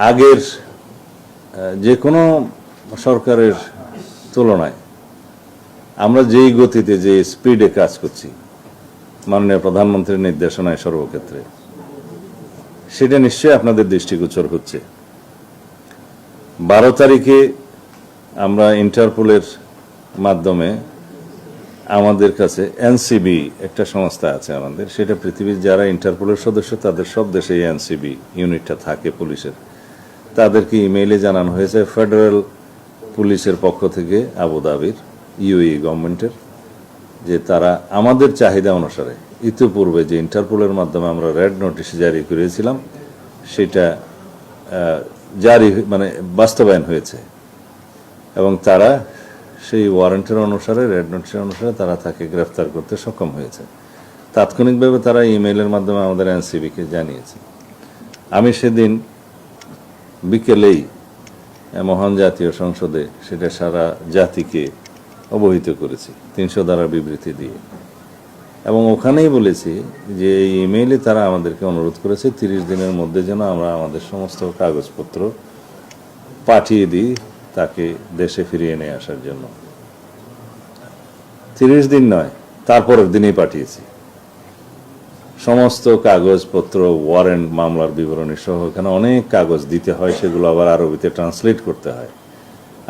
আগের যে কোনো সরকারের তুলনায় আমরা যেই গতিতে যে স্পিডে কাজ করছি মাননীয় প্রধানমন্ত্রীর নির্দেশনায় সর্বক্ষেত্রে, সেটা নিশ্চয়ই আপনাদের দৃষ্টিগোচর হচ্ছে। 12 তারিখে আমরা ইন্টারপোলের মাধ্যমে আমাদের কাছে এনসিবি একটা সংস্থা আছে আমাদের, সেটা পৃথিবীর যারা ইন্টারপোলের সদস্য তাদের সব দেশে এনসিবি ইউনিটটা থাকে পুলিশের, তাদেরকে ইমেইলে জানানো হয়েছে ফেডারেল পুলিশের পক্ষ থেকে আবুধাবির ইউএই গভর্নমেন্টের, যে তারা আমাদের চাহিদা অনুসারে ইতিপূর্বে যে ইন্টারপোলের মাধ্যমে আমরা রেড নোটিশ জারি করেছিলাম সেটা বাস্তবায়ন হয়েছে এবং তারা সেই ওয়ারেন্টের অনুসারে, রেড নোটিশের অনুসারে তারা তাকে গ্রেফতার করতে সক্ষম হয়েছে। তাৎক্ষণিকভাবে তারা ইমেইলের মাধ্যমে আমাদের এনসিবিকে জানিয়েছে। আমি সেদিন বিকেলেই মহান জাতীয় সংসদে সেটা সারা জাতিকে অবহিত করেছি 300 ধারার বিবৃতি দিয়ে, এবং ওখানেই বলেছি যে এই ইমেইলে তারা আমাদেরকে অনুরোধ করেছে 30 দিনের মধ্যে যেন আমরা আমাদের সমস্ত কাগজপত্র পাঠিয়ে দিই তাকে দেশে ফিরিয়ে নিয়ে আসার জন্য। 30 দিন নয়, তারপরের দিনেই পাঠিয়েছি সমস্ত কাগজপত্র, ওয়ারেন্ট, মামলার বিবরণী সহ। এখানে অনেক কাগজ দিতে হয়, সেগুলো আবার আরবিতে ট্রান্সলেট করতে হয়।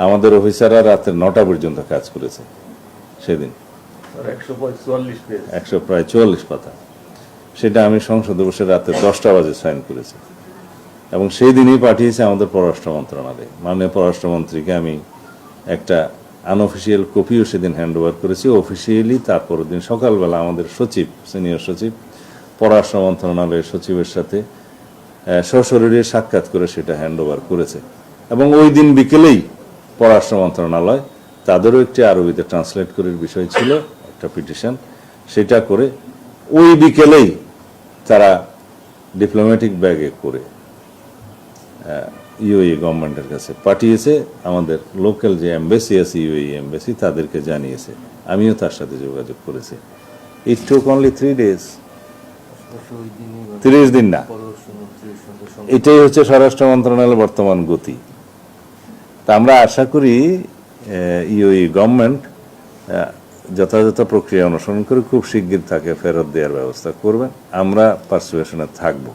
আমাদের অফিসাররা রাতের 9টা পর্যন্ত কাজ করেছে সেদিন, 144 পাতা। সেটা আমি সংসদে বসে রাতে 10টা বাজে সাইন করেছি এবং সেই দিনই পাঠিয়েছে আমাদের পররাষ্ট্র মন্ত্রণালয়ে। মাননীয় পররাষ্ট্রমন্ত্রীকে আমি একটা আনঅফিসিয়াল কপিও সেদিন হ্যান্ড ওভার করেছি। অফিসিয়ালি তারপরের দিন সকালবেলা আমাদের সচিব, সিনিয়র সচিব, পররাষ্ট্র মন্ত্রণালয়ের সচিবের সাথে সশরীরে সাক্ষাৎ করে সেটা হ্যান্ড ওভার করেছে। এবং ওই দিন বিকেলেই পররাষ্ট্র মন্ত্রণালয় তাদেরও একটি আরবিতে ট্রান্সলেট করার বিষয় ছিল, একটা পিটিশন, সেটা করে ওই বিকেলেই তারা ডিপ্লোম্যাটিক ব্যাগে করে ইউএই গভর্নমেন্টের কাছে পাঠিয়েছে। আমাদের লোকাল যে এমবাসি আছে, ইউএই এমবাসি, তাদেরকে জানিয়েছে। আমিও তার সাথে যোগাযোগ করেছি। ইট টুক অনলি 3 days, 30 দিন না। এটাই হচ্ছে স্বরাষ্ট্র মন্ত্রণালয়ের বর্তমান গতি। তা আমরা আশা করি ইউএই গভর্নমেন্ট যথাযথ প্রক্রিয়া অনুসরণ করে খুব শিগগির তাকে ফেরত দেওয়ার ব্যবস্থা করবেন। আমরা পার্সুয়েশনে থাকবো।